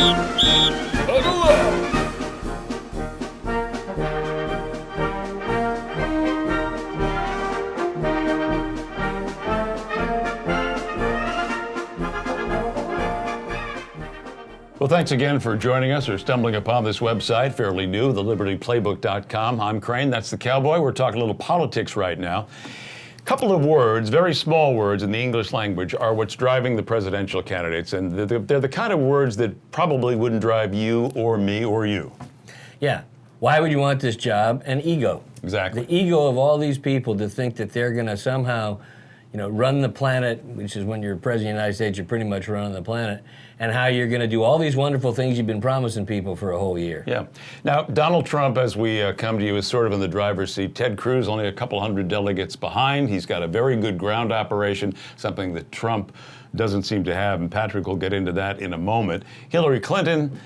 Buckle up! Well, thanks again for joining us or stumbling upon this website, fairly new, thelibertyplaybook.com. I'm Crane, that's the Cowboy. We're talking a little politics right now. A couple of words, very small words in the English language, are what's driving the presidential candidates, and they're the kind of words that probably wouldn't drive you or me or you. Yeah. Why would you want this job? And ego. Exactly. The ego of all these people to think that they're going to somehow, run the planet, which is when you're president of the United States, you're pretty much running the planet, and how you're going to do all these wonderful things you've been promising people for a whole year. Yeah. Now, Donald Trump, as we come to you, is sort of in the driver's seat. Ted Cruz only a couple hundred delegates behind. He's got a very good ground operation, something that Trump doesn't seem to have, and Patrick will get into that in a moment. Hillary Clinton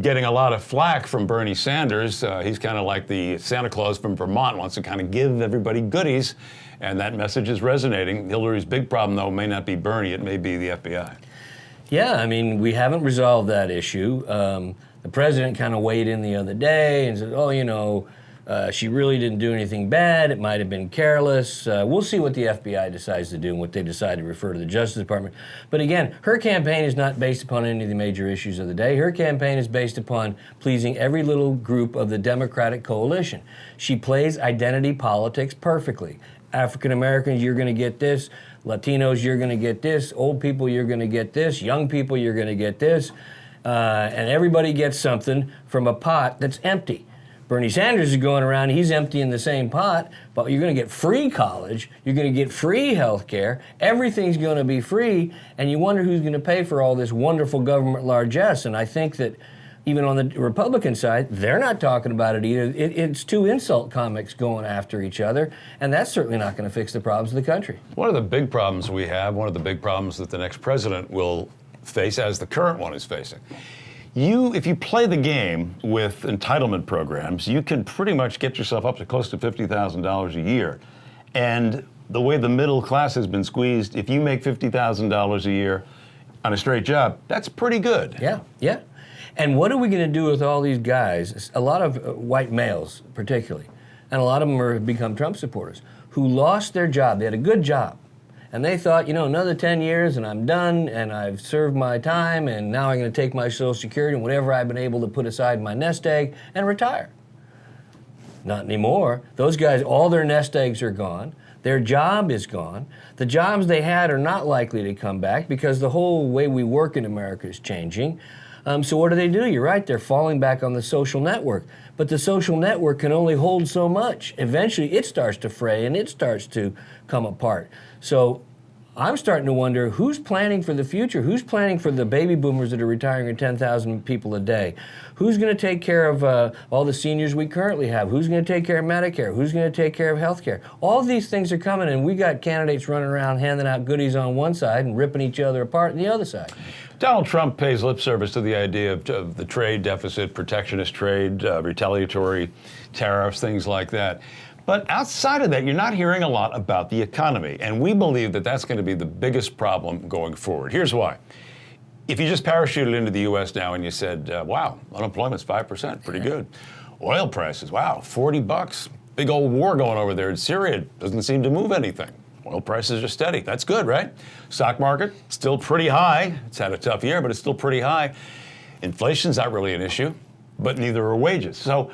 getting a lot of flack from Bernie Sanders. He's kind of like the Santa Claus from Vermont, wants to kind of give everybody goodies, and that message is resonating. Hillary's big problem, though, may not be Bernie, it may be the FBI. Yeah, I mean, we haven't resolved that issue. The president kind of weighed in the other day and said, she really didn't do anything bad. It might have been careless. We'll see what the FBI decides to do and what they decide to refer to the Justice Department. But again, her campaign is not based upon any of the major issues of the day. Her campaign is based upon pleasing every little group of the Democratic coalition. She plays identity politics perfectly. African Americans, you're going to get this. Latinos, you're going to get this. Old people, you're going to get this. Young people, you're going to get this. And everybody gets something from a pot that's empty. Bernie Sanders is going around, he's emptying the same pot, but you're going to get free college, you're going to get free health care, everything's going to be free, and you wonder who's going to pay for all this wonderful government largesse. And I think that even on the Republican side, they're not talking about it either. It's two insult comics going after each other, and that's certainly not going to fix the problems of the country. One of the big problems we have, one of the big problems that the next president will face, as the current one is facing, if you play the game with entitlement programs, you can pretty much get yourself up to close to $50,000 a year. And the way the middle class has been squeezed, if you make $50,000 a year on a straight job, that's pretty good. Yeah, yeah. And what are we going to do with all these guys, a lot of white males particularly, and a lot of them have become Trump supporters, who lost their job. They had a good job. And they thought, another 10 years and I'm done and I've served my time and now I'm going to take my Social Security and whatever I've been able to put aside in my nest egg and retire. Not anymore. Those guys, all their nest eggs are gone. Their job is gone. The jobs they had are not likely to come back because the whole way we work in America is changing. So what do? You're right, they're falling back on the social network. But the social network can only hold so much. Eventually it starts to fray and it starts to come apart. So I'm starting to wonder who's planning for the future? Who's planning for the baby boomers that are retiring at 10,000 people a day? Who's going to take care of all the seniors we currently have? Who's going to take care of Medicare? Who's going to take care of health care? All of these things are coming, and we got candidates running around handing out goodies on one side and ripping each other apart on the other side. Donald Trump pays lip service to the idea of the trade deficit, protectionist trade, retaliatory tariffs, things like that. But outside of that, you're not hearing a lot about the economy. And we believe that that's going to be the biggest problem going forward. Here's why. If you just parachuted into the U.S. now and you said, wow, unemployment's 5%, pretty good. Oil prices, wow, $40. Big old war going over there in Syria, doesn't seem to move anything. Oil prices are steady. That's good, right? Stock market, still pretty high. It's had a tough year, but it's still pretty high. Inflation's not really an issue, but neither are wages. So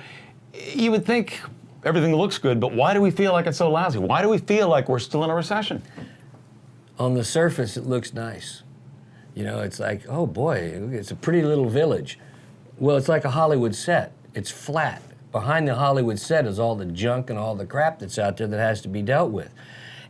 you would think everything looks good, but why do we feel like it's so lousy? Why do we feel like we're still in a recession? On the surface, it looks nice. It's like, oh boy, it's a pretty little village. Well, it's like a Hollywood set. It's flat. Behind the Hollywood set is all the junk and all the crap that's out there that has to be dealt with.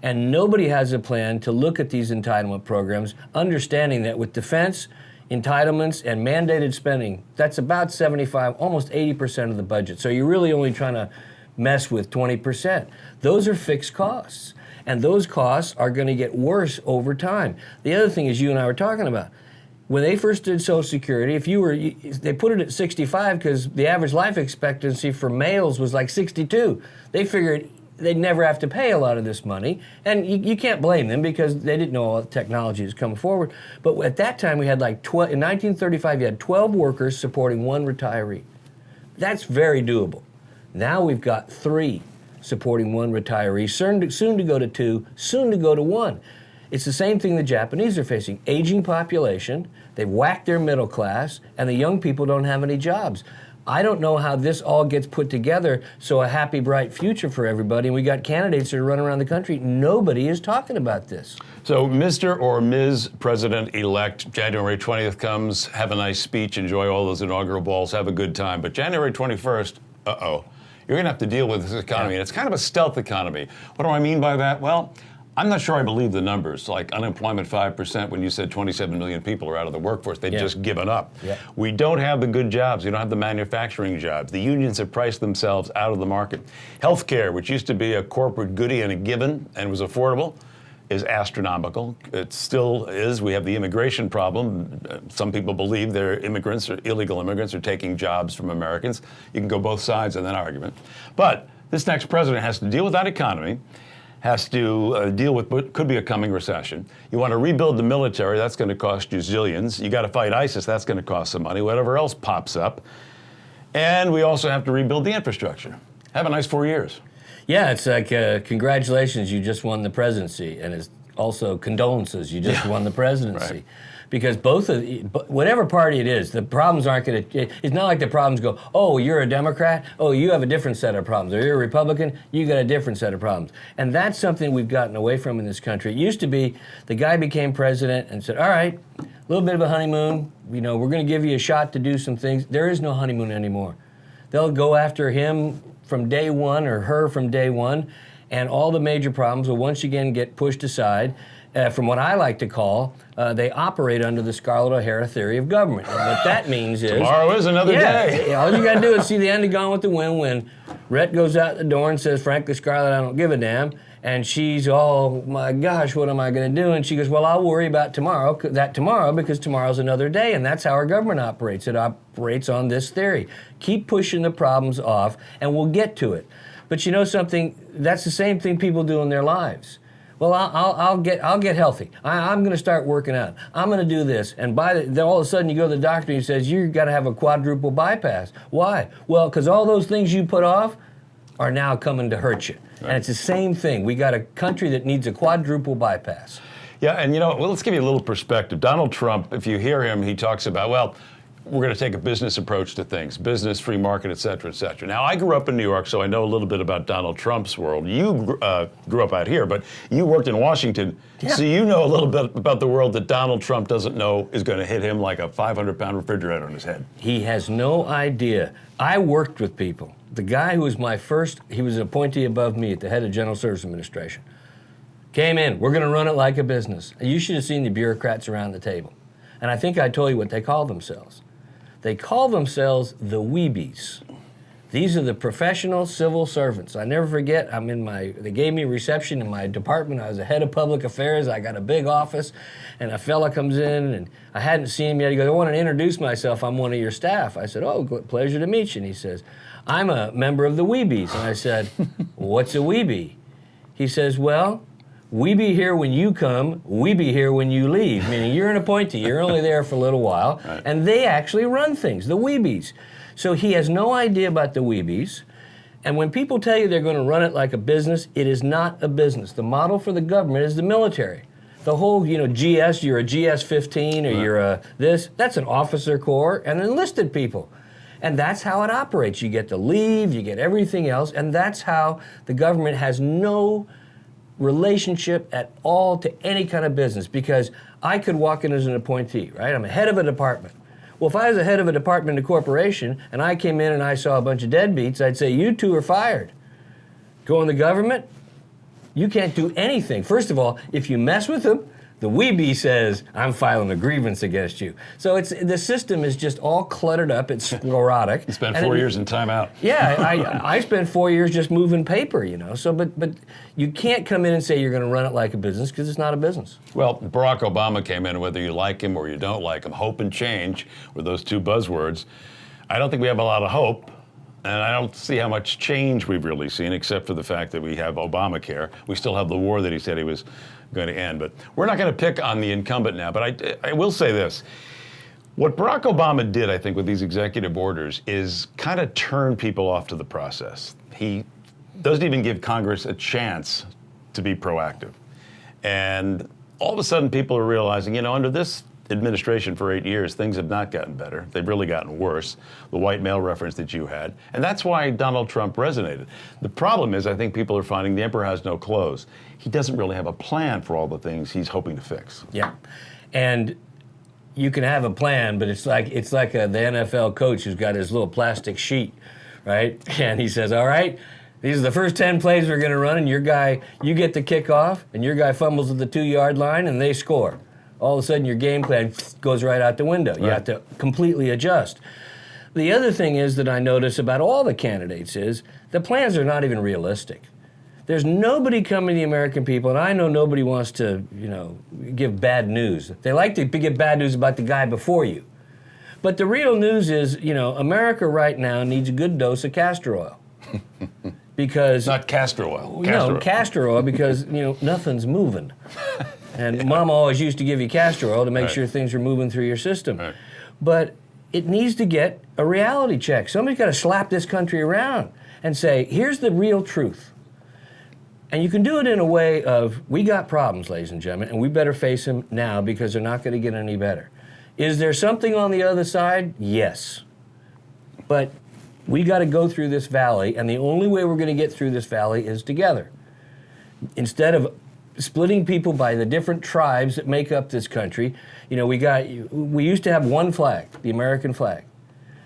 And nobody has a plan to look at these entitlement programs, understanding that with defense, entitlements, and mandated spending, that's about 75, almost 80% of the budget. So you're really only trying to mess with 20%. Those are fixed costs. And those costs are going to get worse over time. The other thing is you and I were talking about. When they first did Social Security, they put it at 65 because the average life expectancy for males was like 62. They figured they'd never have to pay a lot of this money. And you can't blame them because they didn't know all the technology was coming forward. But at that time, we had like in 1935, you had 12 workers supporting one retiree. That's very doable. Now we've got 3 supporting one retiree, soon to go to 2, soon to go to 1. It's the same thing the Japanese are facing. Aging population, they've whacked their middle class, and the young people don't have any jobs. I don't know how this all gets put together so a happy, bright future for everybody. And we got candidates that are running around the country. Nobody is talking about this. So Mr. or Ms. President-elect, January 20th comes, have a nice speech, enjoy all those inaugural balls, have a good time. But January 21st, you're going to have to deal with this economy. And it's kind of a stealth economy. What do I mean by that? Well, I'm not sure I believe the numbers, like unemployment 5% when you said 27 million people are out of the workforce. They've just given up. Yeah. We don't have the good jobs. We don't have the manufacturing jobs. The unions have priced themselves out of the market. Healthcare, which used to be a corporate goodie and a given and was affordable, is astronomical. It still is. We have the immigration problem. Some people believe they're immigrants or illegal immigrants are taking jobs from Americans. You can go both sides in that argument. But this next president has to deal with that economy, has to deal with what could be a coming recession. You want to rebuild the military, that's going to cost you zillions. You got to fight ISIS, that's going to cost some money, whatever else pops up. And we also have to rebuild the infrastructure. Have a nice 4 years. Yeah, it's like congratulations, you just won the presidency, and it's also condolences, you just won the presidency. Right. Because whatever party it is, the problems aren't going to, it's not like the problems go, oh, you're a Democrat, oh, you have a different set of problems, or you're a Republican, you got a different set of problems. And that's something we've gotten away from in this country. It used to be the guy became president and said, all right, a little bit of a honeymoon, we're going to give you a shot to do some things. There is no honeymoon anymore. They'll go after him from day one or her from day one, and all the major problems will once again get pushed aside. From what I like to call, they operate under the Scarlett O'Hara theory of government. And what that means is... Tomorrow is another day. All you got to do is see the end of Gone with the Wind when Rhett goes out the door and says, frankly, Scarlett, I don't give a damn. And she's all, my gosh, what am I going to do? And she goes, well, I'll worry about tomorrow because tomorrow's another day. And that's how our government operates. It operates on this theory. Keep pushing the problems off, and we'll get to it. But you know something? That's the same thing people do in their lives. Well, I'll get healthy. I'm going to start working out. I'm going to do this. And then all of a sudden you go to the doctor and he says, you've got to have a quadruple bypass. Why? Well, because all those things you put off are now coming to hurt you. Right. And it's the same thing. We got a country that needs a quadruple bypass. Yeah, and let's give you a little perspective. Donald Trump, if you hear him, he talks about, well, we're going to take a business approach to things, business, free market, et cetera, et cetera. Now, I grew up in New York, so I know a little bit about Donald Trump's world. You grew up out here, but you worked in Washington, so you know a little bit about the world that Donald Trump doesn't know is going to hit him like a 500-pound refrigerator on his head. He has no idea. I worked with people. The guy who was he was an appointee above me at the head of General Services Administration, came in, we're going to run it like a business. You should have seen the bureaucrats around the table. And I think I told you what they call themselves. They call themselves the Weebies. These are the professional civil servants. I never forget, they gave me a reception in my department. I was the head of public affairs. I got a big office, and a fella comes in, and I hadn't seen him yet. He goes, I want to introduce myself. I'm one of your staff. I said, oh, pleasure to meet you. And he says, I'm a member of the Weebies. And I said, what's a Weebie? He says, well, we be here when you come, we be here when you leave, meaning you're an appointee, you're only there for a little while, right. And they actually run things, the Weebies. So he has no idea about the Weebies, and when people tell you they're going to run it like a business, it is not a business. The model for the government is the military. The whole, GS, you're a GS-15 or you're a this, that's an officer corps and enlisted people. And that's how it operates. You get the leave, you get everything else, and that's how the government has no relationship at all to any kind of business, because I could walk in as an appointee, right? I'm a head of a department. Well, if I was a head of a department in a corporation and I came in and I saw a bunch of deadbeats, I'd say, you two are fired. Go in the government, you can't do anything. First of all, if you mess with them, the Weebie says, I'm filing a grievance against you. So the system is just all cluttered up. It's sclerotic. You spent 4 years in timeout. Yeah, I spent 4 years just moving paper, So, but you can't come in and say you're going to run it like a business, because it's not a business. Well, Barack Obama came in, whether you like him or you don't like him. Hope and change were those two buzzwords. I don't think we have a lot of hope. And I don't see how much change we've really seen, except for the fact that we have Obamacare. We still have the war that he said he was going to end. But we're not going to pick on the incumbent now. But I will say this. What Barack Obama did, I think, with these executive orders is kind of turn people off to the process. He doesn't even give Congress a chance to be proactive. And all of a sudden, people are realizing, under this administration for 8 years, things have not gotten better. They've really gotten worse. The white male reference that you had. And that's why Donald Trump resonated. The problem is, I think people are finding the emperor has no clothes. He doesn't really have a plan for all the things he's hoping to fix. Yeah. And you can have a plan, but it's like the NFL coach who's got his little plastic sheet, right? And he says, all right, these are the first 10 plays we're going to run, and you get the kickoff, and your guy fumbles at the 2-yard line, and they score. All of a sudden, your game plan goes right out the window. Right. You have to completely adjust. The other thing is that I notice about all the candidates is the plans are not even realistic. There's nobody coming to the American people, and I know nobody wants to, give bad news. They like to give bad news about the guy before you. But the real news is, America right now needs a good dose of castor oil. Because not castor oil. Castor oil because, nothing's moving. And Mama always used to give you castor oil to make sure things are moving through your system. Right. But it needs to get a reality check. Somebody's got to slap this country around and say, here's the real truth. And you can do it in a way of, we got problems, ladies and gentlemen, and we better face them now because they're not going to get any better. Is there something on the other side? Yes. But we got to go through this valley, and the only way we're going to get through this valley is together. Instead of splitting people by the different tribes that make up this country, we used to have one flag, the American flag.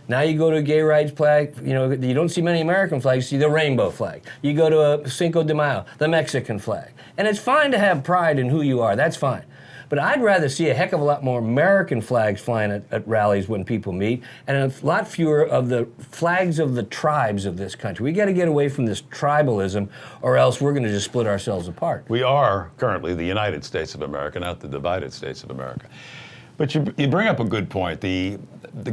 Now you go to a gay rights flag, you don't see many American flags, you see the rainbow flag. You go to a Cinco de Mayo, the Mexican flag. And it's fine to have pride in who you are, that's fine. But I'd rather see a heck of a lot more American flags flying at rallies when people meet, and a lot fewer of the flags of the tribes of this country. We got to get away from this tribalism, or else we're going to just split ourselves apart. We are currently the United States of America, not the divided states of America. But you bring up a good point. The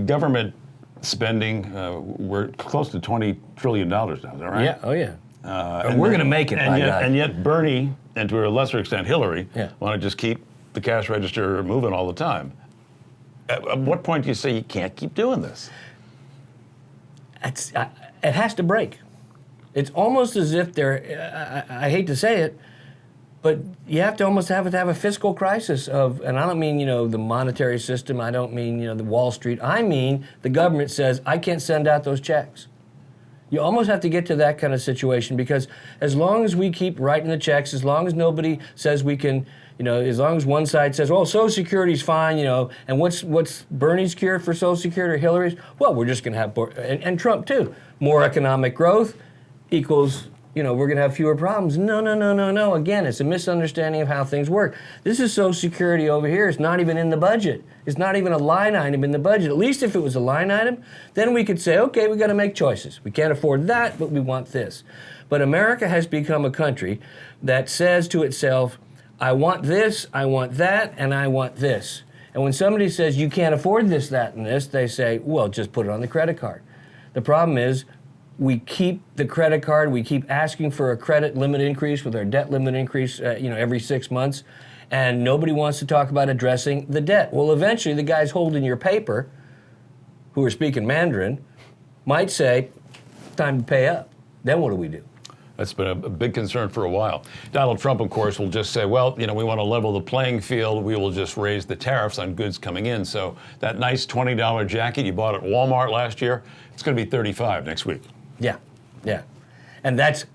government spending, we're close to $20 trillion now, is that right? Yeah, oh yeah. And we're going to make it, by God. And yet Bernie, and to a lesser extent Hillary, Yeah. want to just keep the cash register moving all the time. At what point do you say you can't keep doing this? It has to break. It's almost as if I hate to say it, but you have to almost have a fiscal crisis of, and I don't mean, the monetary system, I don't mean, the Wall Street, I mean the government says, I can't send out those checks. You almost have to get to that kind of situation because as long as we keep writing the checks, as long as nobody says we can, as long as one side says, well, Social Security's fine, and what's Bernie's cure for Social Security or Hillary's? Well, we're just going to have, and Trump too, more economic growth equals, we're going to have fewer problems. No. Again, it's a misunderstanding of how things work. This is Social Security over here. It's not even in the budget. It's not even a line item in the budget. At least if it was a line item, then we could say, okay, we got to make choices. We can't afford that, but we want this. But America has become a country that says to itself, I want this, I want that, and I want this. And when somebody says you can't afford this, that, and this, they say, well, just put it on the credit card. The problem is we keep the credit card, we keep asking for a credit limit increase with our debt limit increase every 6 months, and nobody wants to talk about addressing the debt. Well, eventually the guys holding your paper, who are speaking Mandarin, might say, time to pay up. Then what do we do? That's been a big concern for a while. Donald Trump, of course, will just say, well, we want to level the playing field. We will just raise the tariffs on goods coming in. So that nice $20 jacket you bought at Walmart last year, it's going to be $35 next week. Yeah. And that's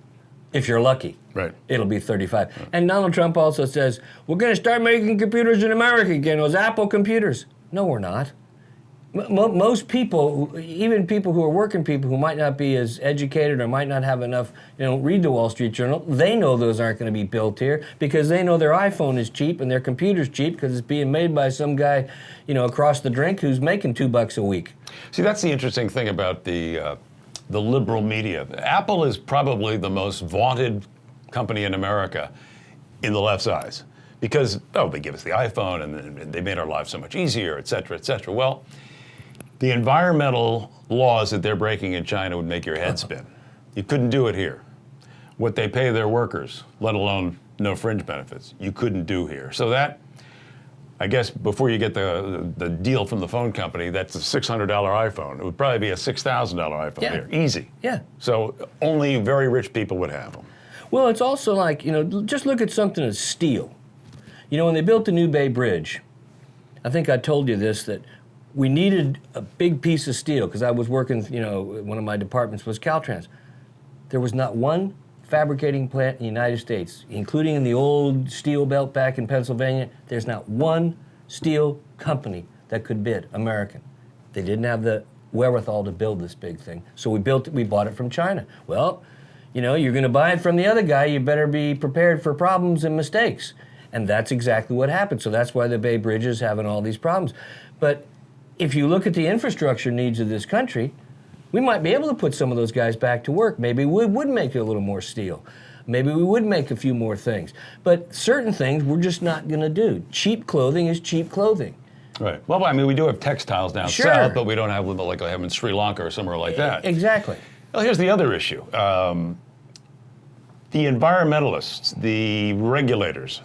if you're lucky. Right. It'll be 35. Right. And Donald Trump also says, we're going to start making computers in America again, those Apple computers. No, we're not. Most people, even people who are working people who might not be as educated or might not have enough, read the Wall Street Journal, they know those aren't going to be built here because they know their iPhone is cheap and their computer's cheap because it's being made by some guy, across the drink who's making $2 a week. See, that's the interesting thing about the liberal media. Apple is probably the most vaunted company in America in the left's eyes because, they give us the iPhone and they made our lives so much easier, et cetera, et cetera. Well, The environmental laws that they're breaking in China would make your head spin. You couldn't do it here. What they pay their workers, let alone no fringe benefits, you couldn't do here. So that, I guess, before you get the deal from the phone company, that's a $600 iPhone. It would probably be a $6,000 iPhone here, easy. Yeah. So only very rich people would have them. Well, it's also like, just look at something as steel. When they built the New Bay Bridge, I think I told you this, that we needed a big piece of steel because I was working, one of my departments was Caltrans. There was not one fabricating plant in the United States, including in the old steel belt back in Pennsylvania. There's not one steel company that could bid, American. They didn't have the wherewithal to build this big thing. So we bought it from China. Well, you're going to buy it from the other guy, you better be prepared for problems and mistakes. And that's exactly what happened. So that's why the Bay Bridge is having all these problems. But if you look at the infrastructure needs of this country, we might be able to put some of those guys back to work. Maybe we would make a little more steel. Maybe we would make a few more things. But certain things we're just not going to do. Cheap clothing is cheap clothing. Right. Well, I mean, we do have textiles down south, but we don't have like I have in Sri Lanka or somewhere like that. Exactly. Well, here's the other issue. The environmentalists, the regulators,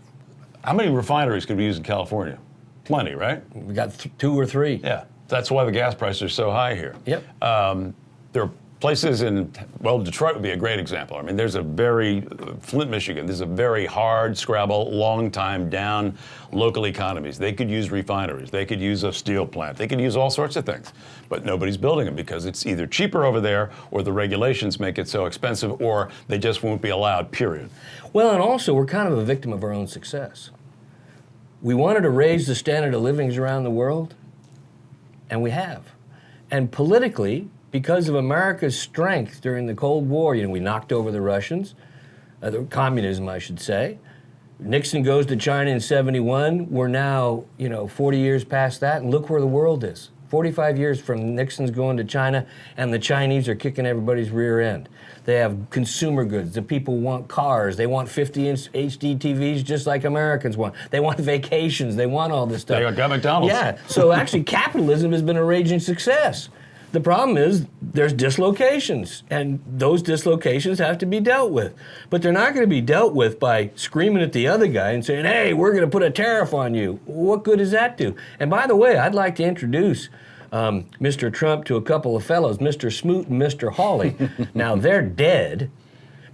how many refineries could we use in California? Plenty, right? We got 2 or 3. Yeah. That's why the gas prices are so high here. Yep. There are places Detroit would be a great example. I mean, Flint, Michigan, there's a very hard scrabble, long time down local economies. They could use refineries. They could use a steel plant. They could use all sorts of things. But nobody's building them because it's either cheaper over there or the regulations make it so expensive or they just won't be allowed, period. Well, and also we're kind of a victim of our own success. We wanted to raise the standard of living around the world, and we have. And politically, because of America's strength during the Cold War, we knocked over the Russians, the communism, I should say. Nixon goes to China in '71. We're now, 40 years past that, and look where the world is. 45 years from Nixon's going to China, and the Chinese are kicking everybody's rear end. They have consumer goods. The people want cars. They want 50-inch HD TVs just like Americans want. They want vacations. They want all this stuff. They got McDonald's. Yeah, so actually capitalism has been a raging success. The problem is there's dislocations, and those dislocations have to be dealt with. But they're not going to be dealt with by screaming at the other guy and saying, hey, we're going to put a tariff on you. What good does that do? And by the way, I'd like to introduce Mr. Trump to a couple of fellows, Mr. Smoot and Mr. Hawley. Now, they're dead,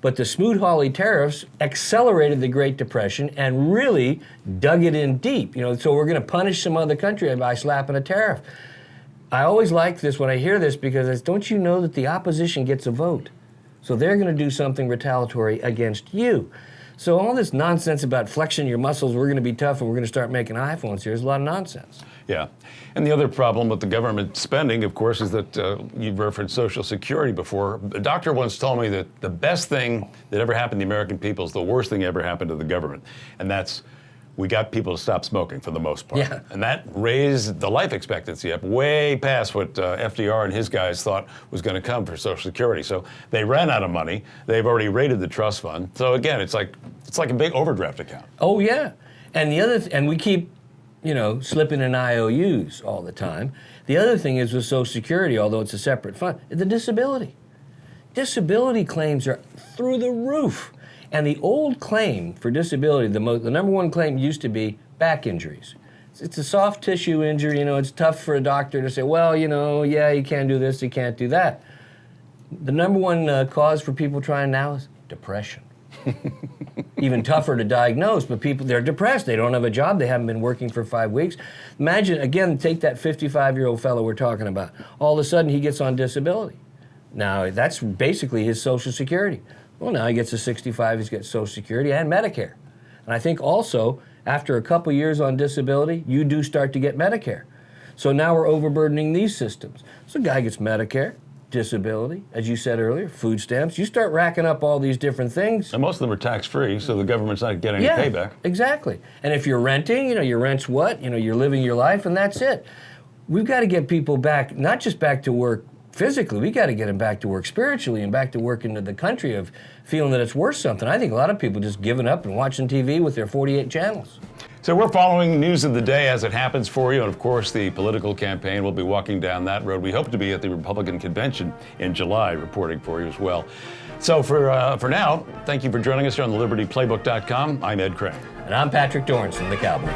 but the Smoot-Hawley tariffs accelerated the Great Depression and really dug it in deep. So we're going to punish some other country by slapping a tariff. I always like this when I hear this because don't you know that the opposition gets a vote? So they're going to do something retaliatory against you. So all this nonsense about flexing your muscles, we're going to be tough and we're going to start making iPhones here is a lot of nonsense. Yeah. And the other problem with the government spending, of course, is that you've referenced Social Security before. A doctor once told me that the best thing that ever happened to the American people is the worst thing that ever happened to the government. And that's we got people to stop smoking for the most part. Yeah. And that raised the life expectancy up way past what FDR and his guys thought was going to come for Social Security. So they ran out of money. They've already raided the trust fund. So again, it's like a big overdraft account. Oh, yeah. And and we keep, slipping in IOUs all the time. The other thing is with Social Security, although it's a separate fund, the disability. Disability claims are through the roof. And the old claim for disability, the number one claim used to be back injuries. It's a soft tissue injury. It's tough for a doctor to say, well, yeah, you can't do this, you can't do that. The number one cause for people trying now is depression. Even tougher to diagnose, but they're depressed. They don't have a job. They haven't been working for 5 weeks. Imagine, again, take that 55-year-old fellow we're talking about. All of a sudden, he gets on disability. Now, that's basically his Social Security. Well, now he gets to 65, he's got Social Security and Medicare. And I think also, after a couple years on disability, you do start to get Medicare. So now we're overburdening these systems. So a guy gets Medicare, disability, as you said earlier, food stamps. You start racking up all these different things. And most of them are tax-free, so the government's not getting any payback. Exactly. And if you're renting, your rent's what? You're living your life, and that's it. We've got to get people back, not just back to work physically, we got to get them back to work spiritually and back to work into the country of feeling that it's worth something. I think a lot of people just giving up and watching TV with their 48 channels. So we're following news of the day as it happens for you, and of course the political campaign. We'll be walking down that road. We hope to be at the Republican convention in July, reporting for you as well. So for now, thank you for joining us here on the LibertyPlaybook.com. I'm Ed Crane. And I'm Patrick Dorrance from The Cowboy.